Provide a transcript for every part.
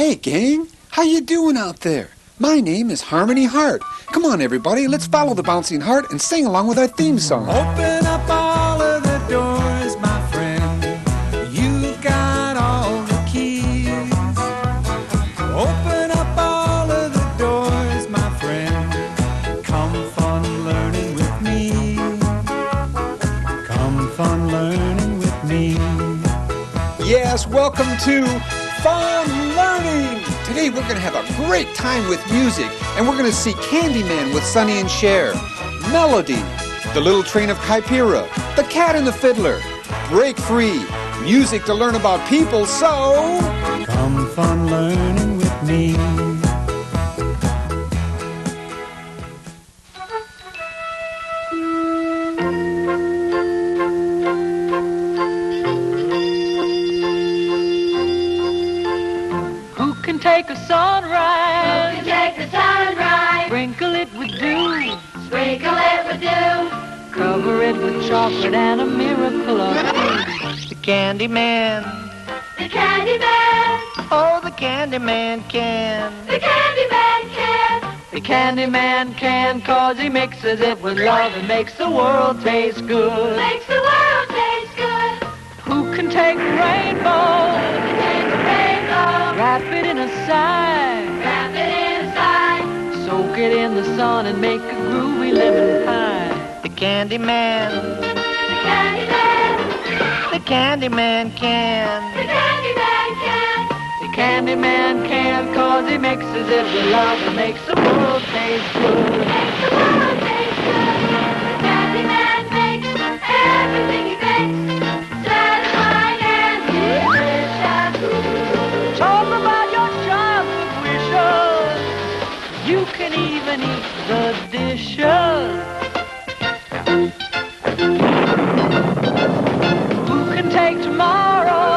Hey, gang, how you doing out there? My name is Harmony Hart. Come on, everybody, let's follow the bouncing heart and sing along with our theme song. Open up all of the doors, my friend. You've got all the keys. Open up all of the doors, my friend. Come fun learning with me. Come fun learning with me. Yes, welcome to Fun Learning. Today we're going to have a great time with music, and we're going to see Candyman with Sonny and Cher, Melody, The Little Train of Caipira, The Cat and the Fiddler, Break Free, music to learn about people, so... Come fun learning with me. Take a sunrise, Who can take the sunrise? sprinkle it with dew, Sprinkle it with dew. cover it with chocolate and a miracle or two. The Candyman, The Candyman. oh, the Candyman can. The Candyman can. The Candyman can, 'cause he mixes it with love and makes the world taste good. Makes the world taste good. Who can take a rainbow, Take a rainbow. wrap it in a sigh, Wrap it inside. soak it in the sun and make a groovy lemon pie? The Candyman, The Candyman. the Candyman can. The Candyman can. The Candyman can, 'cause he mixes it with love and makes the world taste good. Makes the world taste good. The Candyman makes everything he bakes satisfying and delicious. Talk about your childhood wishes. You can even eat the dishes. Who can take tomorrow,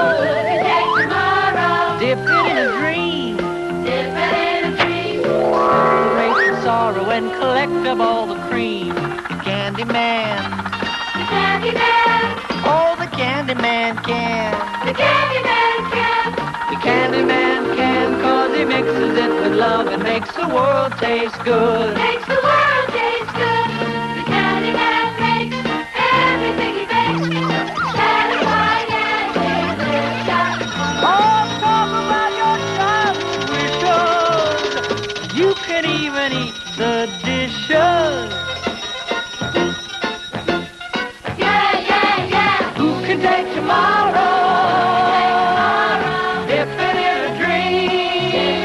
Take tomorrow. dip it in a dream, Dip it in a dream. separate the sorrow and collect up all the cream? The Candyman, The Candyman. oh, the Candyman can. The Candyman can. The Candyman can, 'cause he mixes it with love and makes the world taste good. Makes the world taste good. The Candyman makes everything he bakes satisfying and delicious. Oh, talk about your childhood wishes. You can even eat the dishes. Yeah, yeah, yeah. Who can take tomorrow, dip it in a dream,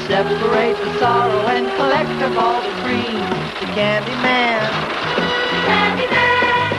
separate the sorrow and collect up all the cream? The Candyman, The Candyman.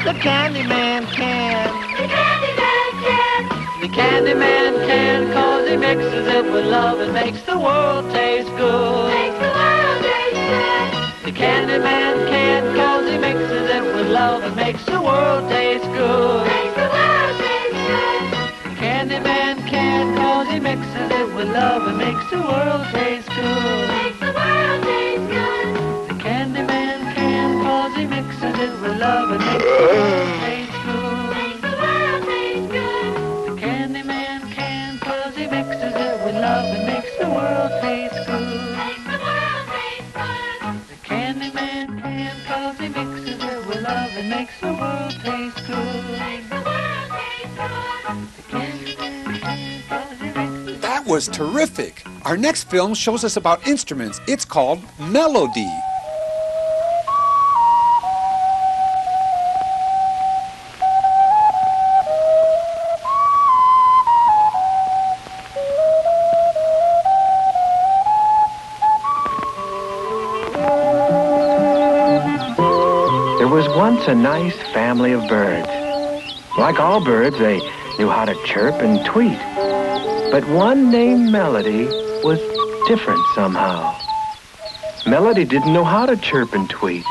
the Candyman can. The Candyman can. The Candyman can, 'cause he mixes it with love and makes the world taste good. Makes the world taste good. The Candyman can, 'cause he mixes it with love and makes the world taste good. Makes the world taste good. The Candyman can, 'cause he mixes it with love and makes the world taste good. Makes the world taste good. The Candyman can, 'cause he mixes it with love and makes the world taste good. Makes the world taste good. The Candyman can, 'cause he mixes it with love and makes the world taste good. Makes the world taste good. The Candyman can, 'cause he mixes it with love and makes the world taste good. Makes the world taste good. The Candyman can, 'cause he mixes That was terrific. Our next film shows us about instruments. It's called Melody. There was once a nice family of birds. Like all birds, they knew how to chirp and tweet. But one named Melody was different somehow. Melody didn't know how to chirp and tweet.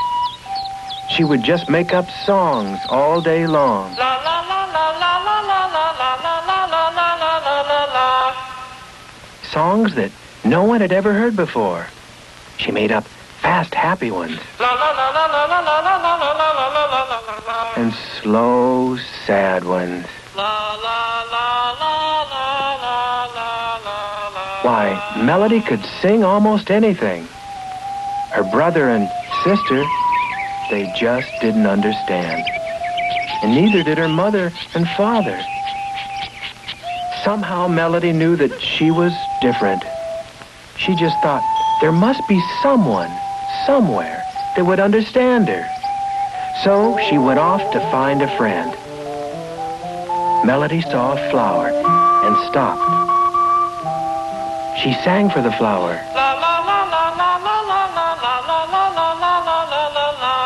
She would just make up songs all day long. La la la la la la la la la la la la la la la la. Songs that no one had ever heard before. She made up fast, happy ones. La la la la la la la la la la la la la la la la. And slow, sad ones. La la la la la la la la Melody could sing almost anything. Her brother and sister, they just didn't understand. And neither did her mother and father. Somehow Melody knew that she was different. She just thought there must be someone, somewhere, that would understand her. So she went off to find a friend. Melody saw a flower and stopped. She sang for the flower.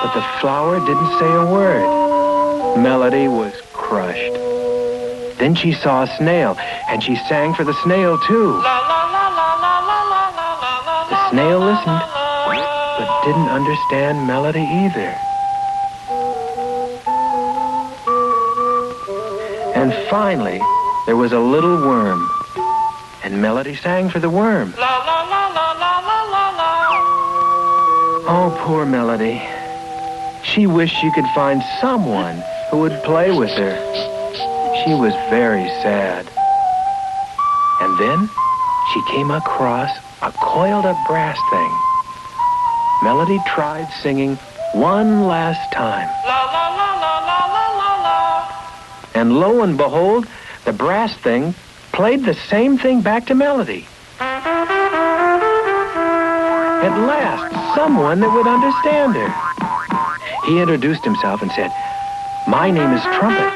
But the flower didn't say a word. Melody was crushed. Then she saw a snail, and she sang for the snail too. The snail listened, but didn't understand Melody either. And finally, there was a little worm, and Melody sang for the worm. Oh, poor Melody. She wished she could find someone who would play with her. She was very sad. And then she came across a coiled-up brass thing. Melody tried singing one last time. And lo and behold, the brass thing played the same thing back to Melody. At last, someone that would understand her. He introduced himself and said, "My name is Trumpet.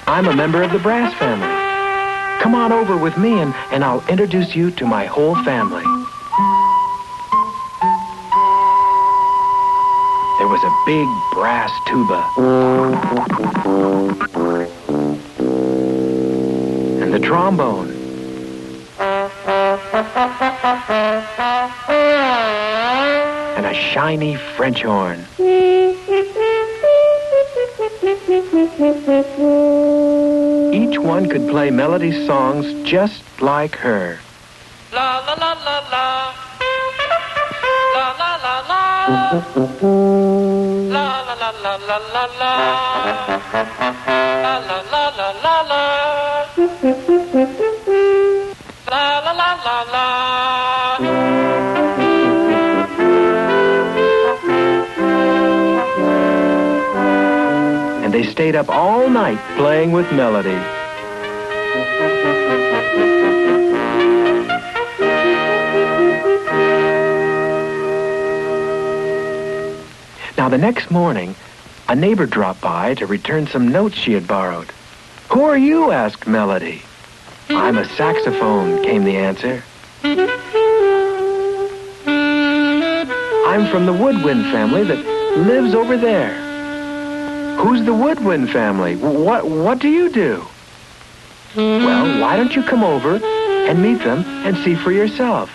I'm a member of the brass family. Come on over with me and I'll introduce you to my whole family." There was a big brass tuba. And the trombone. And a shiny French horn. Each one could play Melody's songs just like her. La la la la la. La la la la. La la la la la la la. La la la la la la. La la la la la. And they stayed up all night playing with Melody. Now, the next morning, a neighbor dropped by to return some notes she had borrowed. "Who are you?" asked Melody. "I'm a saxophone," came the answer. "I'm from the woodwind family that lives over there." "Who's the woodwind family? What do you do?" "Well, why don't you come over and meet them and see for yourself?"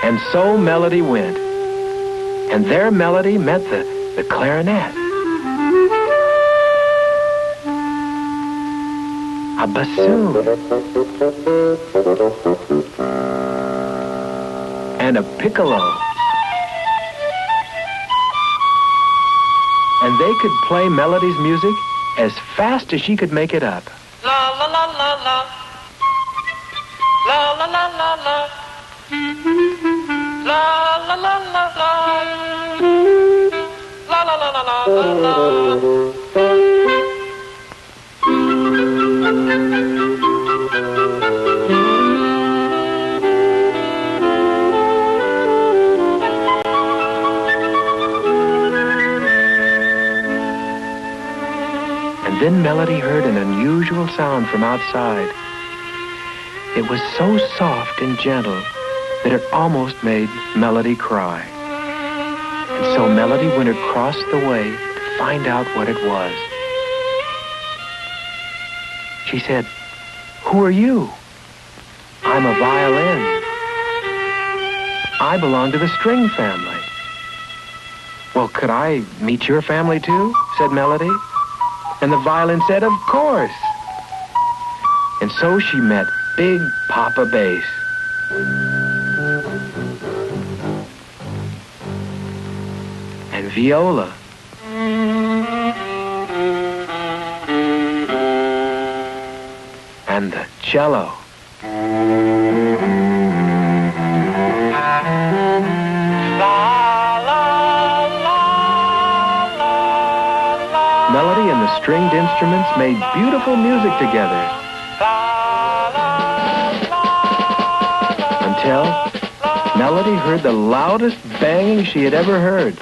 And so Melody went. And there Melody met the clarinet. A bassoon. And a piccolo. And they could play Melody's music as fast as she could make it up. La la la la la. La la la la la. La la la la la. La la la la la la. And then Melody heard an unusual sound from outside. It was so soft and gentle that it almost made Melody cry. And so Melody went across the way to find out what it was. She said, "Who are you?" "I'm a violin." "I belong to the string family." "Well, could I meet your family too?" said Melody. And the violin said, "Of course." And so she met Big Papa Bass. And viola. And the cello. stringed instruments made beautiful music together. Until Melody heard the loudest banging she had ever heard.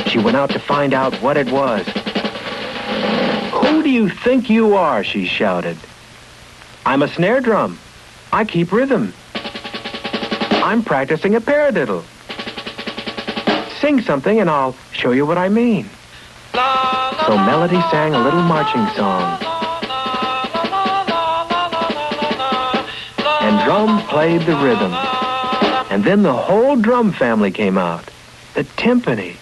She went out to find out what it was. "Who do you think you are?" she shouted. "I'm a snare drum. I keep rhythm. I'm practicing a paradiddle. Sing something and I'll show you what I mean." So Melody sang a little marching song. And Drum played the rhythm. And then the whole drum family came out. The timpani,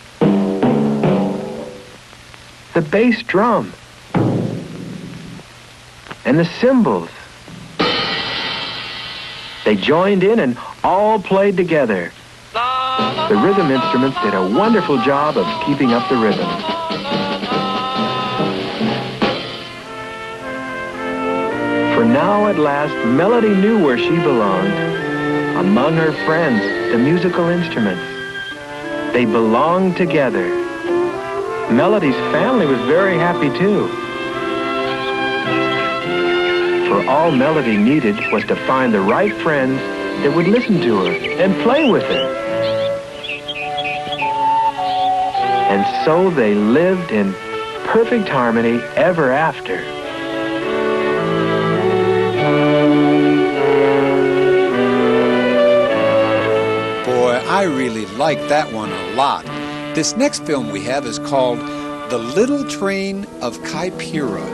the bass drum, and the cymbals. They joined in and all played together. The rhythm instruments did a wonderful job of keeping up the rhythm. For now, at last, Melody knew where she belonged. Among her friends, the musical instruments. They belonged together. Melody's family was very happy, too. For all Melody needed was to find the right friends that would listen to her and play with her. And so they lived in perfect harmony ever after. Boy, I really like that one a lot. This next film we have is called The Little Train of Caipira.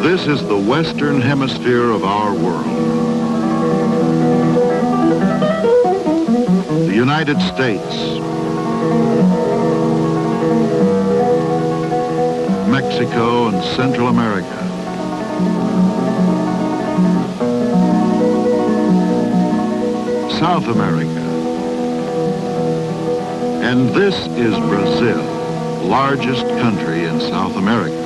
This is the western hemisphere of our world. The United States, Mexico, and Central America. South America. And this is Brazil, largest country in South America.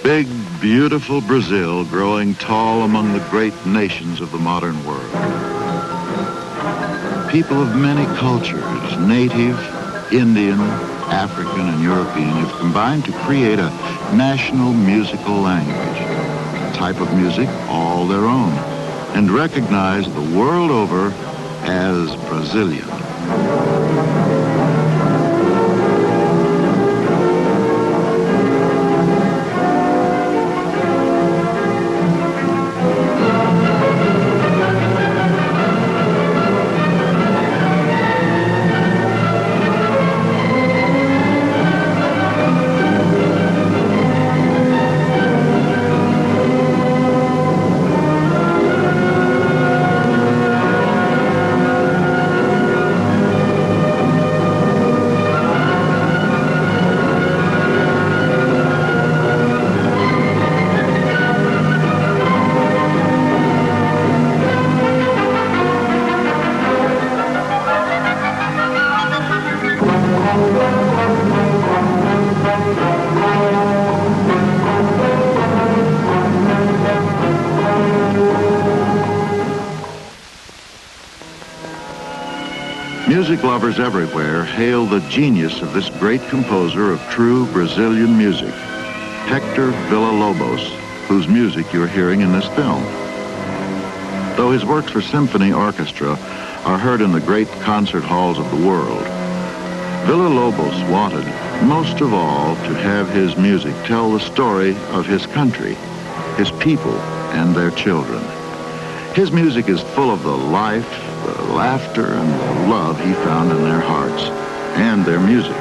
Big, beautiful Brazil growing tall among the great nations of the modern world. People of many cultures, native, Indian, African, and European, have combined to create a national musical language, a type of music all their own, and recognized the world over as Brazilian. Music lovers everywhere hail the genius of this great composer of true Brazilian music, Hector Villa-Lobos, whose music you're hearing in this film. Though his works for symphony orchestra are heard in the great concert halls of the world, Villa-Lobos wanted, most of all, to have his music tell the story of his country, his people, and their children. His music is full of the life, the laughter, and the love he found in their hearts and their music.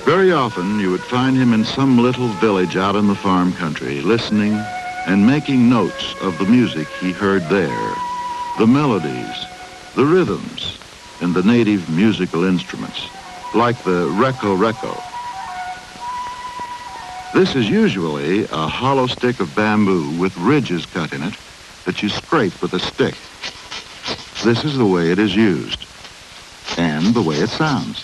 Very Very often you would find him in some little village out in the farm country, listening and making notes of the music he heard there, the melodies, the rhythms, and the native musical instruments, like the reko-reko. This is usually a hollow stick of bamboo with ridges cut in it that you scrape with a stick. This is the way it is used, and the way it sounds.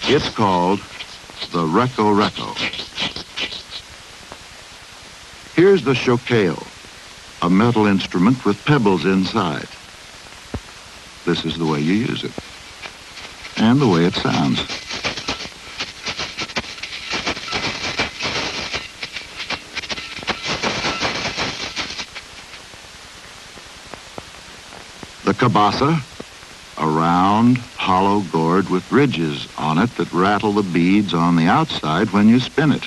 It's called the reko-reko. Here's the shokeo, a metal instrument with pebbles inside. This is the way you use it, and the way it sounds. The kabasa, a round, hollow gourd with ridges on it that rattle the beads on the outside when you spin it.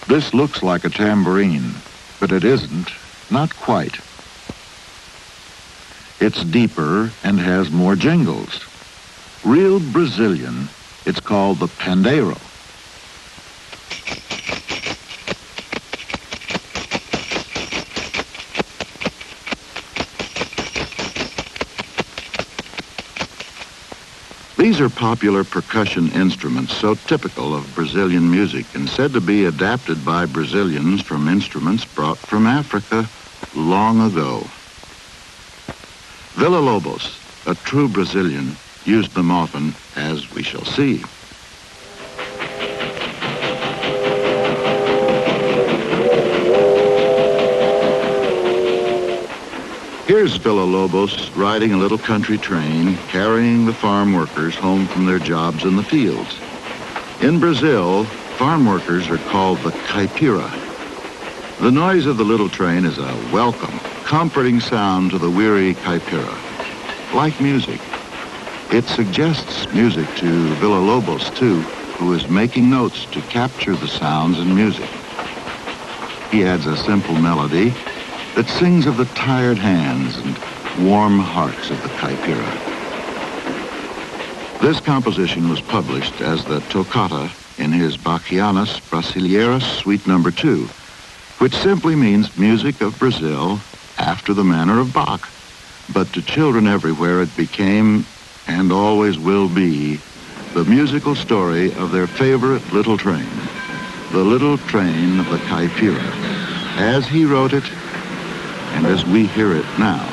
This looks like a tambourine, but it isn't, not quite. It's deeper and has more jingles. Real Brazilian, it's called the pandeiro. These are popular percussion instruments so typical of Brazilian music and said to be adapted by Brazilians from instruments brought from Africa long ago. Villa-Lobos, a true Brazilian, used them often, as we shall see. Here's Villa-Lobos riding a little country train, carrying the farm workers home from their jobs in the fields. In Brazil, farm workers are called the Caipira. The noise of the little train is a welcome, comforting sound to the weary Caipira. Like music, it suggests music to Villa-Lobos, too, who is making notes to capture the sounds and music. He adds a simple melody that sings of the tired hands and warm hearts of the Caipira. This composition was published as the toccata in his Bachianas Brasileiras Suite No. 2, which simply means music of Brazil after the manner of Bach. But to children everywhere it became, and always will be, the musical story of their favorite little train, the little train of the Caipira, as he wrote it and as we hear it now.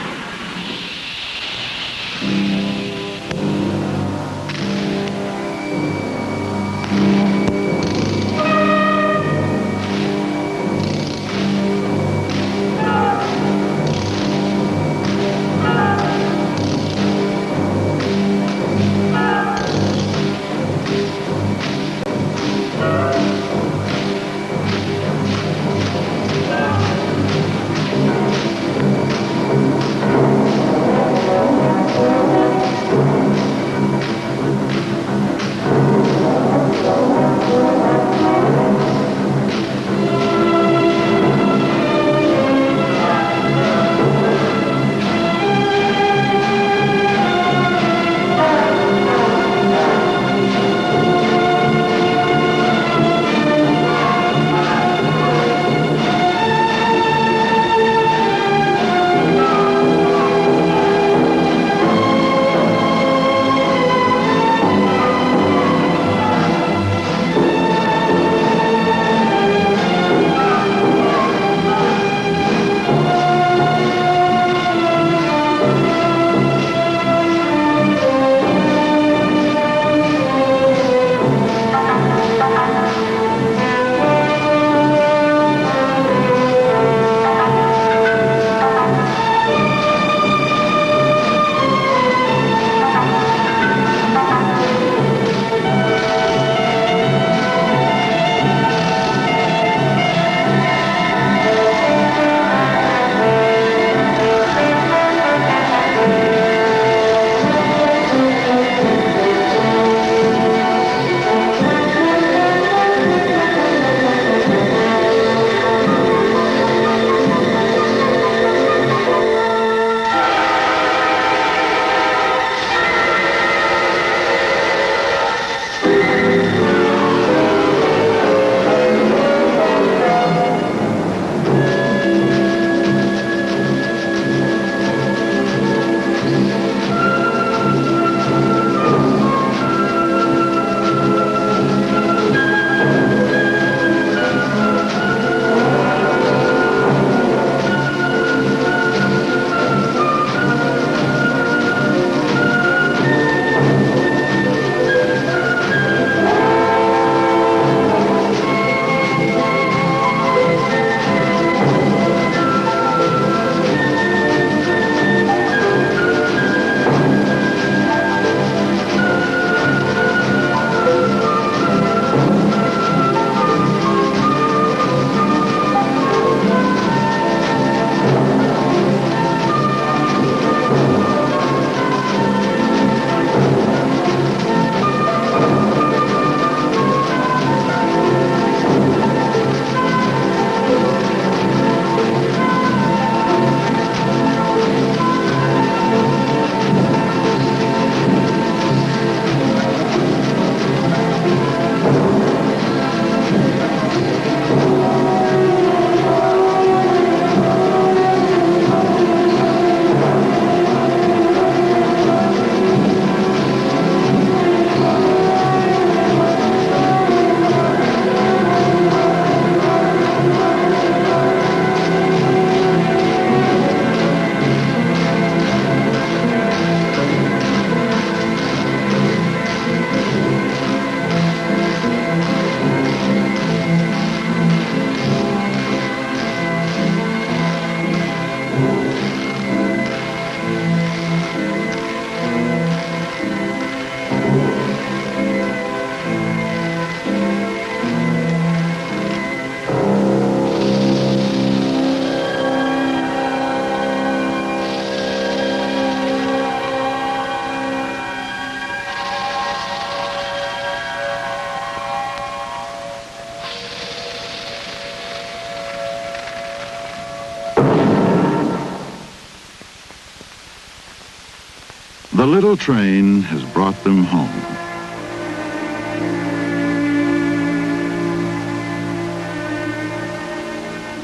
The little train has brought them home.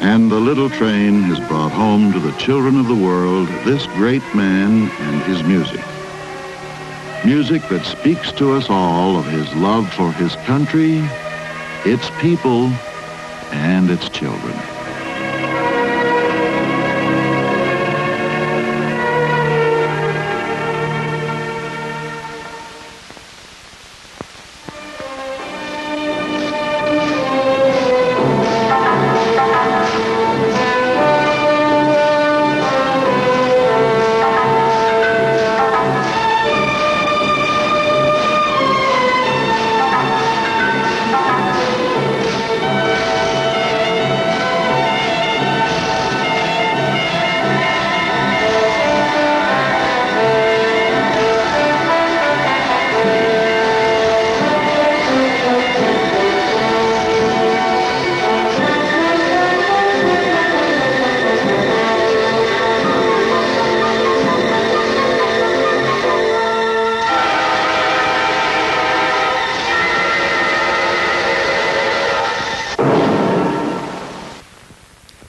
And the little train has brought home to the children of the world this great man and his music. Music that speaks to us all of his love for his country, its people, and its children.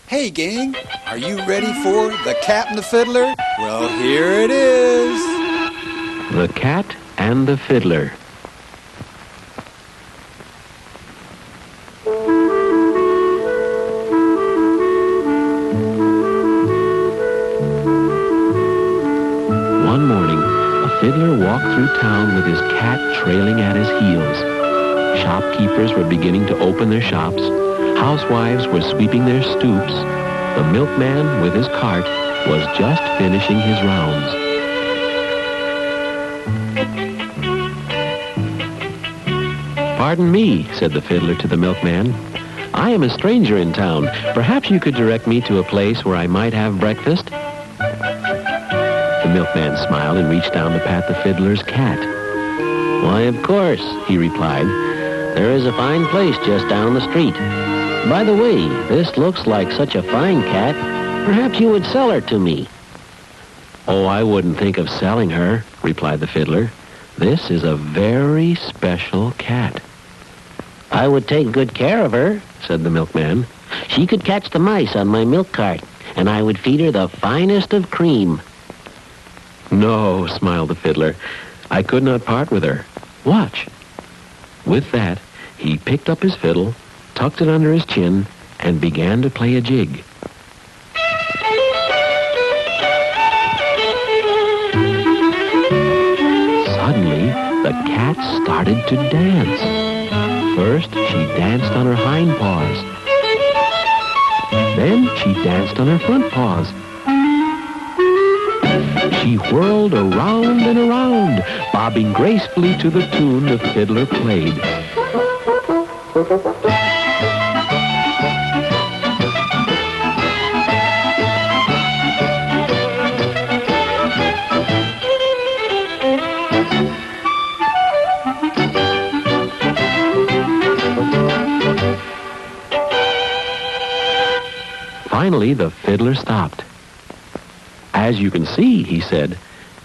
Hey gang, are you ready for The Cat and the Fiddler? Well, here it is. The Cat and the Fiddler. One morning, a fiddler walked through town with his cat trailing at his heels. Shopkeepers were beginning to open their shops. Housewives were sweeping their stoops. The milkman with his cart was just finishing his rounds. "Pardon me," said the fiddler to the milkman. "I am a stranger in town. Perhaps you could direct me to a place where I might have breakfast?" The milkman smiled and reached down to pat the fiddler's cat. "Why, of course," he replied. "There is a fine place just down the street. By the way, this looks like such a fine cat. Perhaps you would sell her to me." "Oh, I wouldn't think of selling her," replied the fiddler. "This is a very special cat." "I would take good care of her," said the milkman. "She could catch the mice on my milk cart, and I would feed her the finest of cream." "No," smiled the fiddler. "I could not part with her. Watch." With that, he picked up his fiddle, tucked it under his chin, and began to play a jig. Suddenly, the cat started to dance. First, she danced on her hind paws. Then, she danced on her front paws. She whirled around and around, bobbing gracefully to the tune the fiddler played. Finally, the fiddler stopped. "As you can see," he said,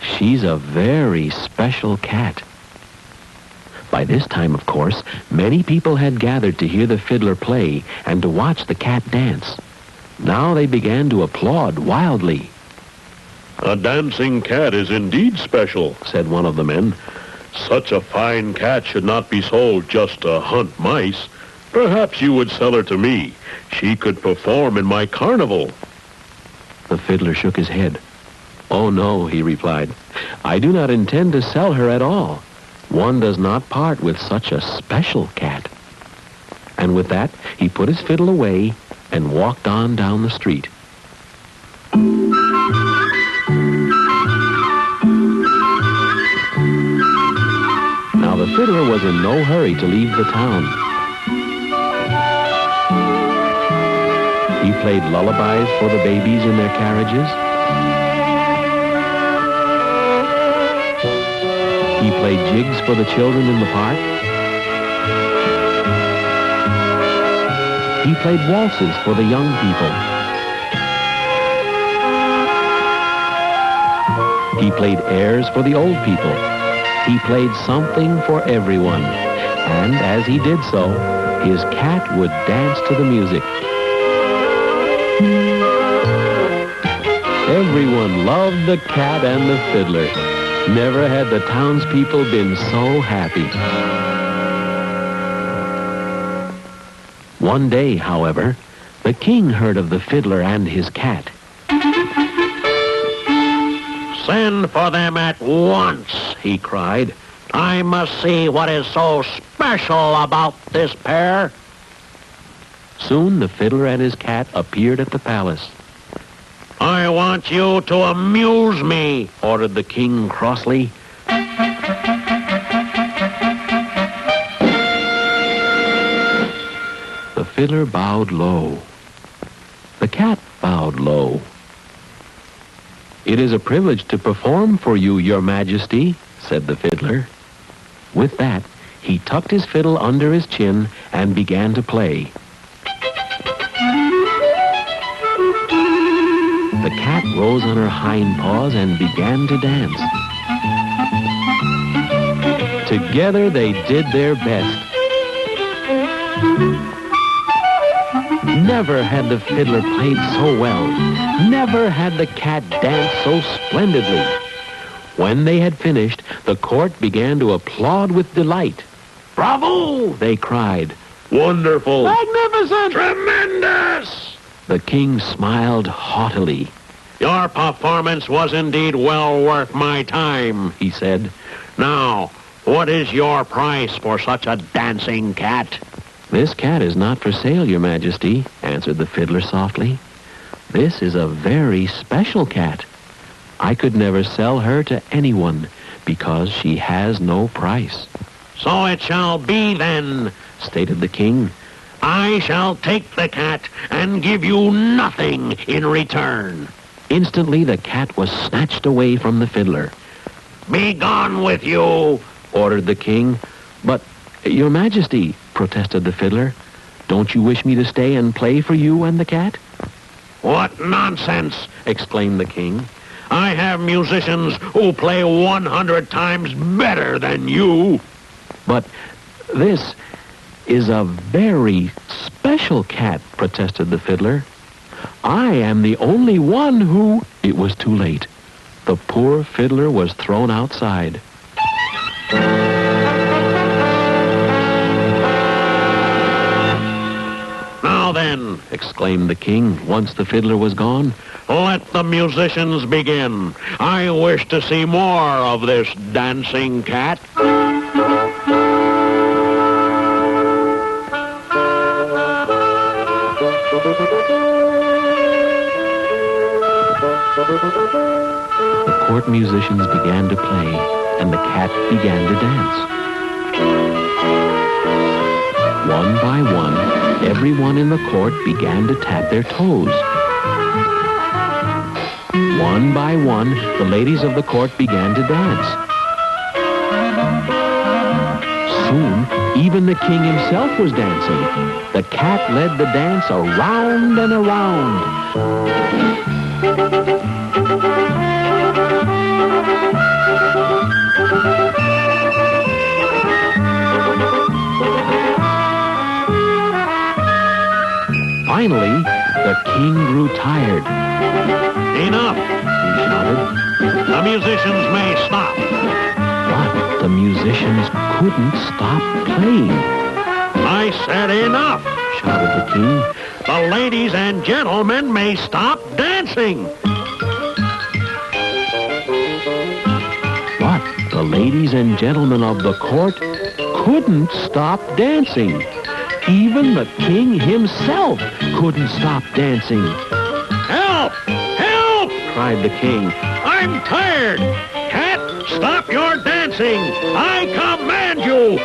"she's a very special cat." By this time, of course, many people had gathered to hear the fiddler play and to watch the cat dance. Now they began to applaud wildly. "A dancing cat is indeed special," said one of the men. "Such a fine cat should not be sold just to hunt mice. Perhaps you would sell her to me. She could perform in my carnival." The fiddler shook his head. "Oh, no," he replied. "I do not intend to sell her at all. One does not part with such a special cat." And with that, he put his fiddle away and walked on down the street. Now the fiddler was in no hurry to leave the town. He played lullabies for the babies in their carriages. He played jigs for the children in the park. He played waltzes for the young people. He played airs for the old people. He played something for everyone. And as he did so, his cat would dance to the music. Everyone loved the cat and the fiddler. Never had the townspeople been so happy. One day, however, the king heard of the fiddler and his cat. Send for them at once, he cried. I must see what is so special about this pair. Soon the fiddler and his cat appeared at the palace. I want you to amuse me, ordered the king crossly. The fiddler bowed low. The cat bowed low. It is a privilege to perform for you, your majesty, said the fiddler. With that, he tucked his fiddle under his chin and began to play. The cat rose on her hind paws and began to dance. Together they did their best. Never had the fiddler played so well. Never had the cat danced so splendidly. When they had finished, the court began to applaud with delight. "Bravo!" they cried. Wonderful! Magnificent! Tremendous! The king smiled haughtily. Your performance was indeed well worth my time, he said. Now, what is your price for such a dancing cat? This cat is not for sale, your majesty, answered the fiddler softly. This is a very special cat. I could never sell her to anyone because she has no price. So it shall be then, stated the king. I shall take the cat and give you nothing in return. Instantly the cat was snatched away from the fiddler. Be gone with you, ordered the king. But, your majesty, protested the fiddler, don't you wish me to stay and play for you and the cat? What nonsense, exclaimed the king. I have musicians who play 100 times better than you. But this is a very special cat, protested the fiddler. I am the only one who... It was too late. The poor fiddler was thrown outside. Now then, exclaimed the king, once the fiddler was gone, let the musicians begin. I wish to see more of this dancing cat. The court musicians began to play, and the cat began to dance. One by one, everyone in the court began to tap their toes. One by one, the ladies of the court began to dance. Soon, even the king himself was dancing. The cat led the dance around and around. Finally, the king grew tired. Enough, he shouted. The musicians may stop. But the musicians couldn't stop playing. I said enough, shouted the king. The ladies and gentlemen may stop dancing. But the ladies and gentlemen of the court couldn't stop dancing. Even the king himself couldn't stop dancing. Help! Help! cried the king. I'm tired! Cat, stop your dancing! I command you!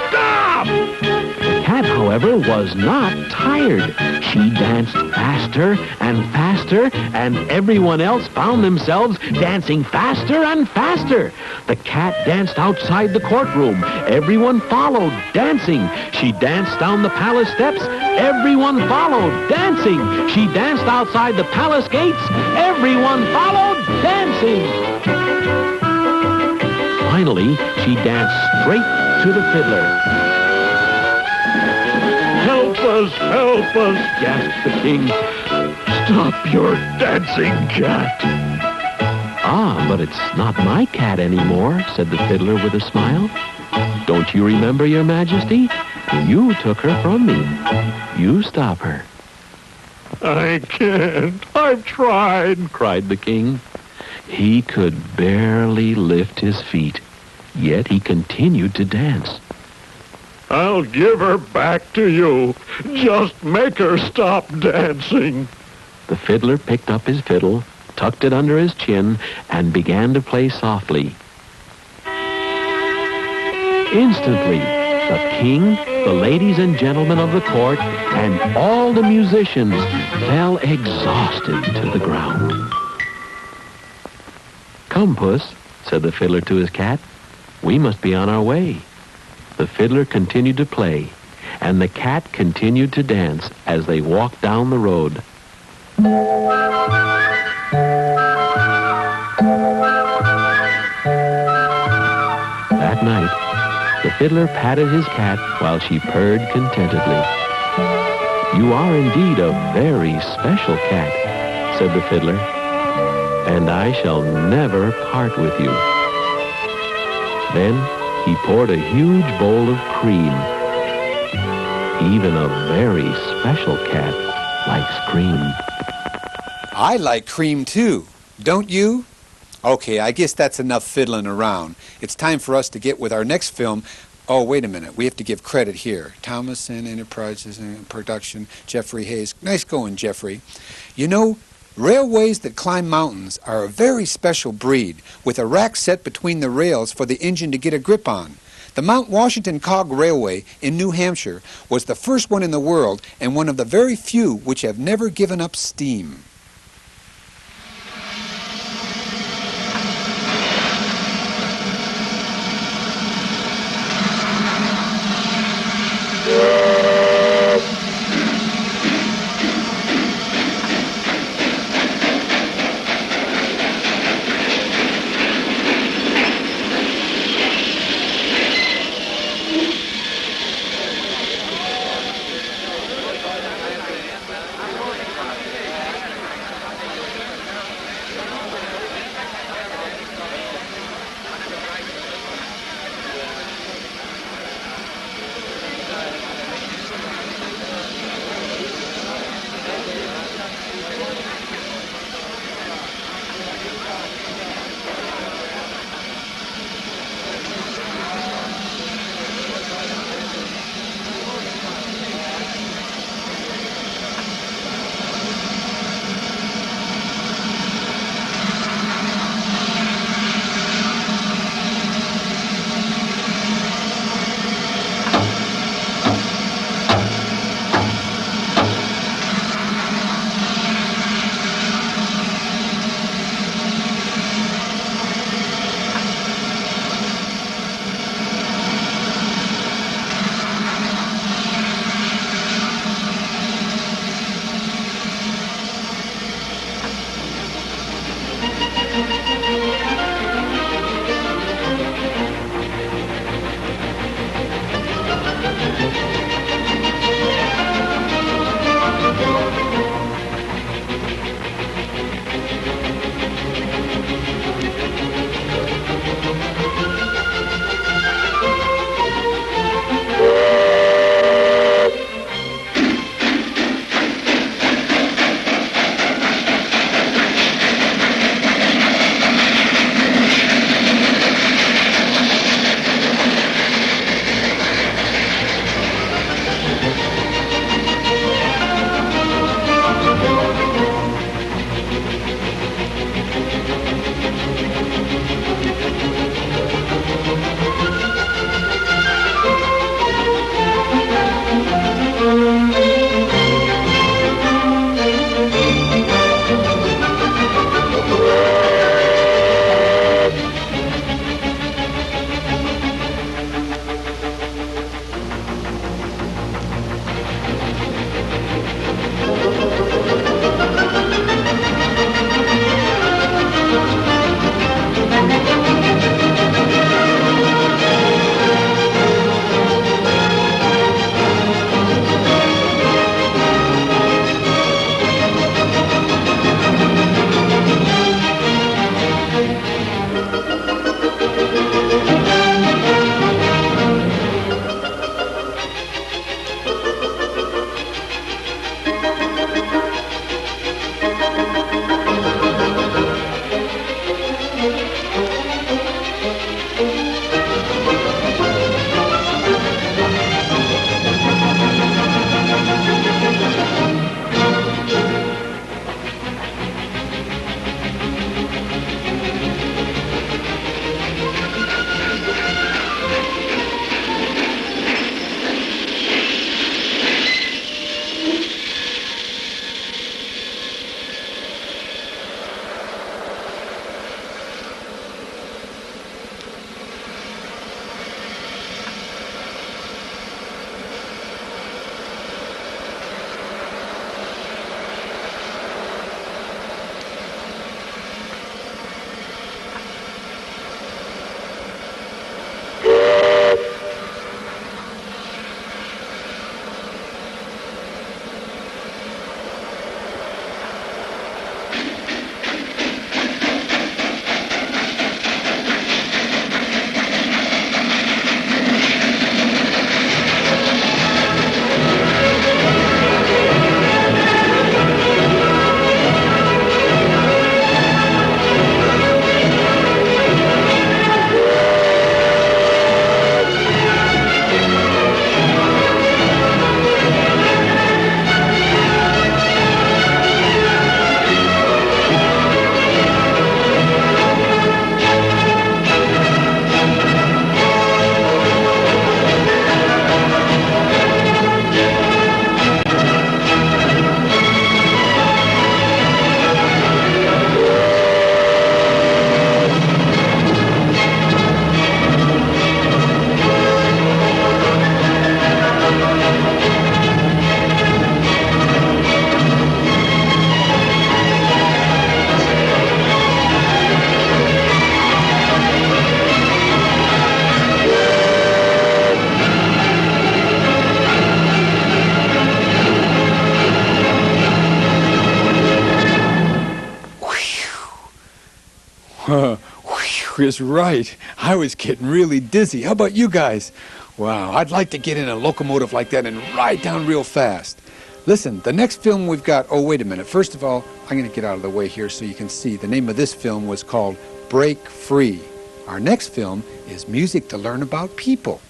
Stop! The cat, however, was not tired. She danced faster and faster, and everyone else found themselves dancing faster and faster. The cat danced outside the courtroom. Everyone followed, dancing. She danced down the palace steps. Everyone followed, dancing. She danced outside the palace gates. Everyone followed, dancing! Finally, she danced straight to the fiddler. Help us, Gasped the king. stop your dancing cat. Ah, but it's not my cat anymore, said the fiddler with a smile. Don't you remember, Your Majesty? You took her from me. You stop her. I can't. I've tried, cried the king. He could barely lift his feet, yet he continued to dance. I'll give her back to you. Just make her stop dancing. The fiddler picked up his fiddle, tucked it under his chin, and began to play softly. Instantly, the king, the ladies and gentlemen of the court, and all the musicians fell exhausted to the ground. Come, Puss, said the fiddler to his cat. We must be on our way. The fiddler continued to play, and the cat continued to dance as they walked down the road. That night, the fiddler patted his cat while she purred contentedly. You are indeed a very special cat, said the fiddler, and I shall never part with you. Then he poured a huge bowl of cream. Even a very special cat likes cream. I like cream too, don't you? Okay, I guess that's enough fiddling around. It's time for us to get with our next film. Oh, wait a minute. We have to give credit here. Thomas and Enterprises and Production, Jeffrey Hayes. Nice going, Jeffrey. You know, railways that climb mountains are a very special breed, with a rack set between the rails for the engine to get a grip on. The Mount Washington Cog Railway in New Hampshire was the first one in the world and one of the very few which have never given up steam. Is right. I was getting really dizzy. How about you guys? Wow, I'd like to get in a locomotive like that and ride down real fast. Listen, the next film we've got... Oh, wait a minute. First of all, I'm going to get out of the way here so you can see. The name of this film was called Break Free. Our next film is Music to Learn About People.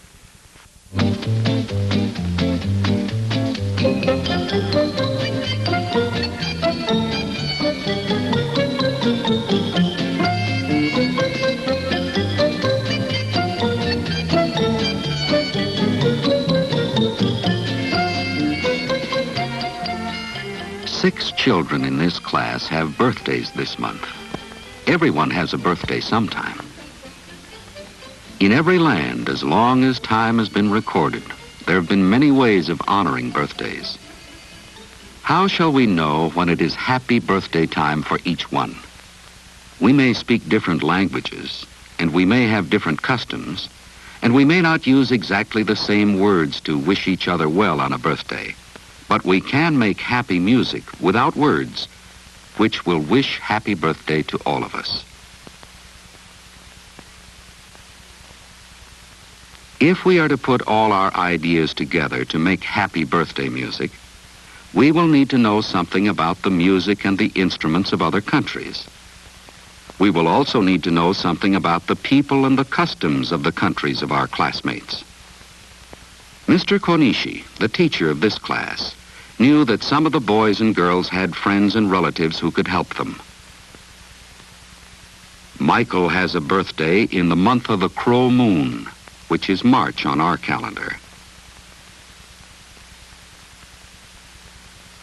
Six children in this class have birthdays this month. Everyone has a birthday sometime. In every land, as long as time has been recorded, there have been many ways of honoring birthdays. How shall we know when it is happy birthday time for each one? We may speak different languages, and we may have different customs, and we may not use exactly the same words to wish each other well on a birthday. But we can make happy music without words, which will wish happy birthday to all of us. If we are to put all our ideas together to make happy birthday music, we will need to know something about the music and the instruments of other countries. We will also need to know something about the people and the customs of the countries of our classmates. Mr. Konishi, the teacher of this class, knew that some of the boys and girls had friends and relatives who could help them. Michael has a birthday in the month of the Crow Moon, which is March on our calendar.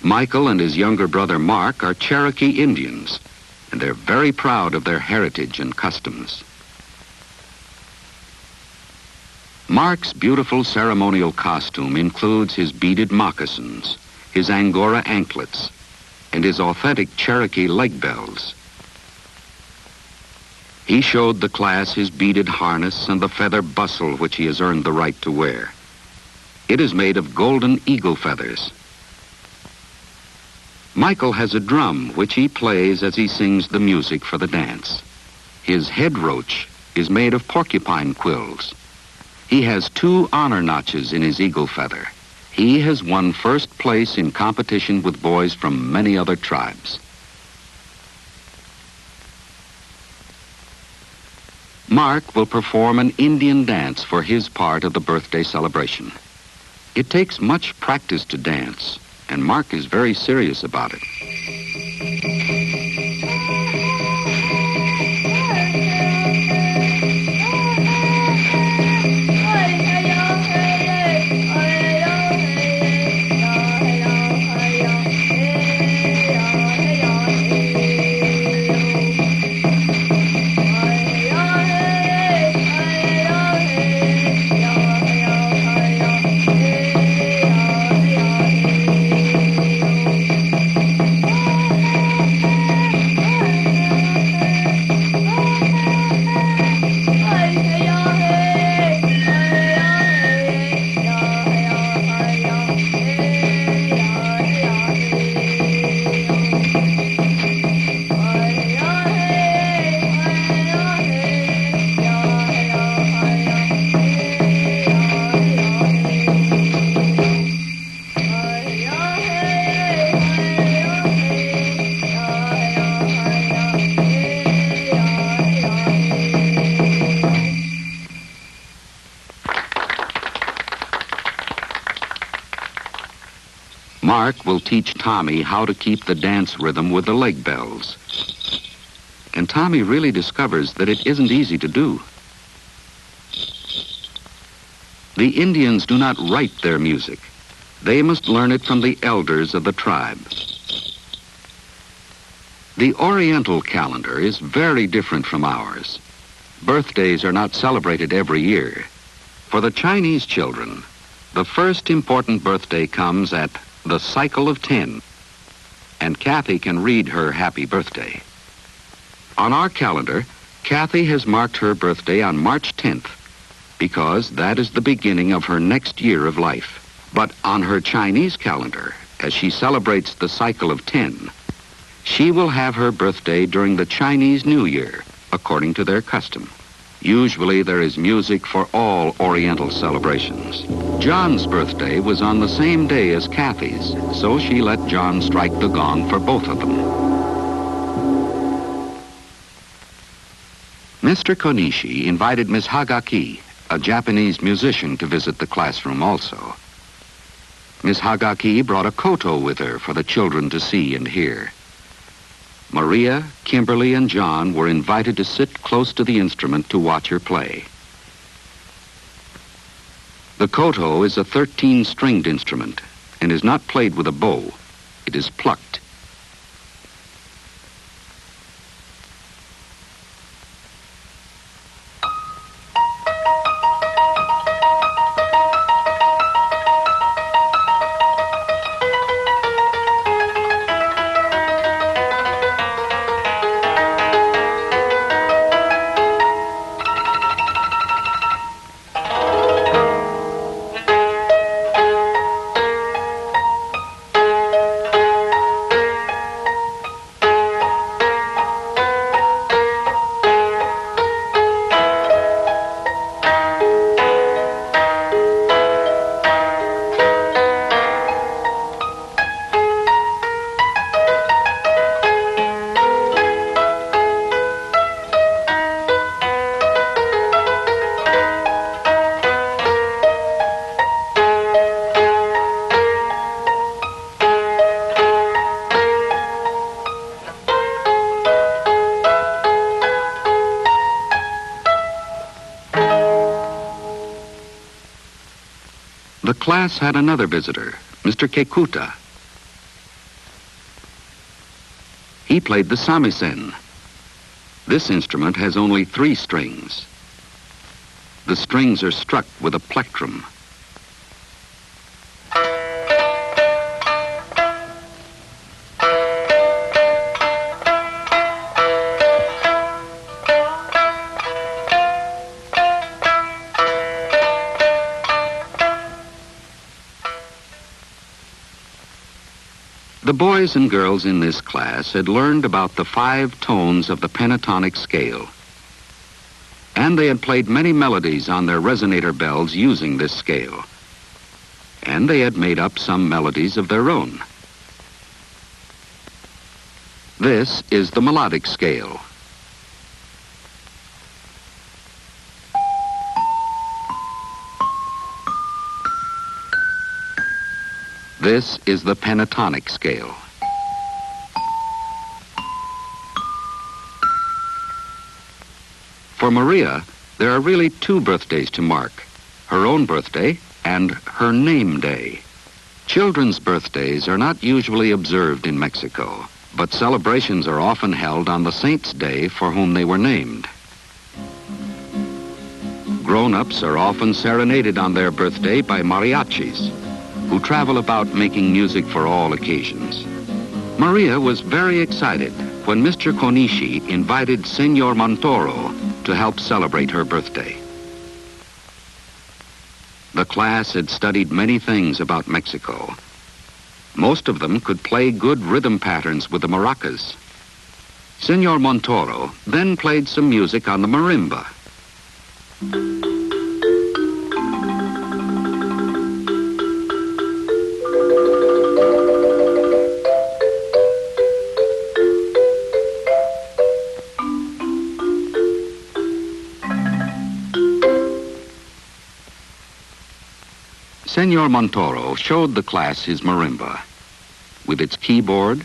Michael and his younger brother Mark are Cherokee Indians, and they're very proud of their heritage and customs. Mark's beautiful ceremonial costume includes his beaded moccasins, his Angora anklets, and his authentic Cherokee leg bells. He showed the class his beaded harness and the feather bustle which he has earned the right to wear. It is made of golden eagle feathers. Michael has a drum which he plays as he sings the music for the dance. His head roach is made of porcupine quills. He has 2 honor notches in his eagle feather. He has won first place in competition with boys from many other tribes. Mark will perform an Indian dance for his part of the birthday celebration. It takes much practice to dance, and Mark is very serious about it. Mark will teach Tommy how to keep the dance rhythm with the leg bells. And Tommy really discovers that it isn't easy to do. The Indians do not write their music. They must learn it from the elders of the tribe. The Oriental calendar is very different from ours. Birthdays are not celebrated every year. For the Chinese children, the first important birthday comes at the cycle of 10, and Kathy can read her happy birthday. On our calendar, Kathy has marked her birthday on March 10th because that is the beginning of her next year of life. But on her Chinese calendar, as she celebrates the cycle of 10, she will have her birthday during the Chinese New Year according to their custom. Usually there is music for all Oriental celebrations. John's birthday was on the same day as Kathy's, so she let John strike the gong for both of them. Mr. Konishi invited Miss Hagaki, a Japanese musician, to visit the classroom also. Miss Hagaki brought a koto with her for the children to see and hear. Maria, Kimberly, and John were invited to sit close to the instrument to watch her play. The koto is a 13-stringed instrument and is not played with a bow. It is plucked. The class had another visitor, Mr. Kekuta. He played the samisen. This instrument has only 3 strings. The strings are struck with a plectrum. The boys and girls in this class had learned about the 5 tones of the pentatonic scale, and they had played many melodies on their resonator bells using this scale, and they had made up some melodies of their own. This is the melodic scale. This is the pentatonic scale. For Maria, there are really 2 birthdays to mark, her own birthday and her name day. Children's birthdays are not usually observed in Mexico, but celebrations are often held on the saint's day for whom they were named. Grown-ups are often serenaded on their birthday by mariachis, who travel about making music for all occasions. Maria was very excited when Mr. Konishi invited Senor Montoro to help celebrate her birthday. The class had studied many things about Mexico. Most of them could play good rhythm patterns with the maracas. Senor Montoro then played some music on the marimba. Senor Montoro showed the class his marimba with its keyboard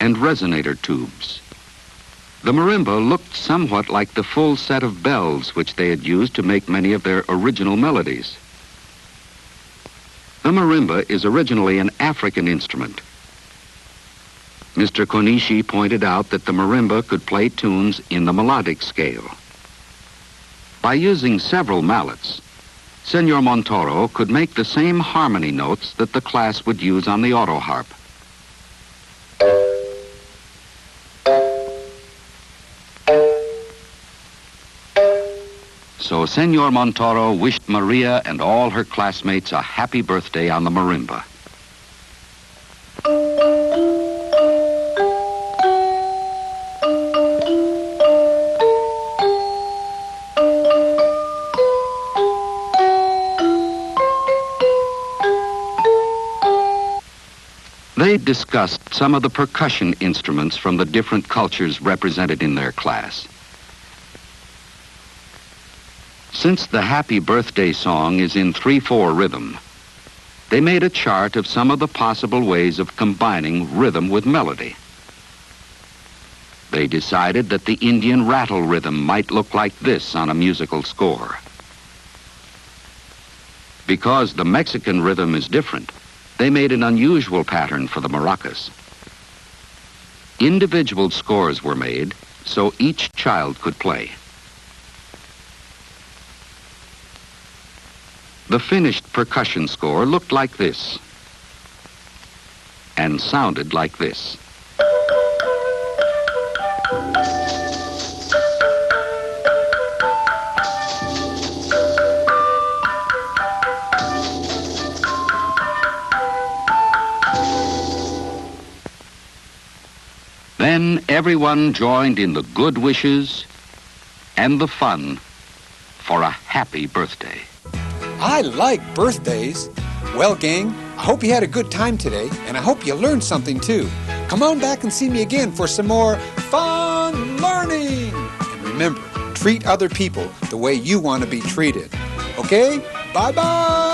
and resonator tubes. The marimba looked somewhat like the full set of bells which they had used to make many of their original melodies. The marimba is originally an African instrument. Mr. Konishi pointed out that the marimba could play tunes in the melodic scale. By using several mallets, Senor Montoro could make the same harmony notes that the class would use on the auto harp. So Senor Montoro wished Maria and all her classmates a happy birthday on the marimba. They discussed some of the percussion instruments from the different cultures represented in their class. Since the Happy Birthday song is in 3/4 rhythm, they made a chart of some of the possible ways of combining rhythm with melody. They decided that the Indian rattle rhythm might look like this on a musical score. Because the Mexican rhythm is different, they made an unusual pattern for the maracas. Individual scores were made so each child could play. The finished percussion score looked like this and sounded like this. Then everyone joined in the good wishes and the fun for a happy birthday. I like birthdays. Well, gang, I hope you had a good time today, and I hope you learned something too. Come on back and see me again for some more fun learning. And remember, treat other people the way you want to be treated. Okay? Bye-bye.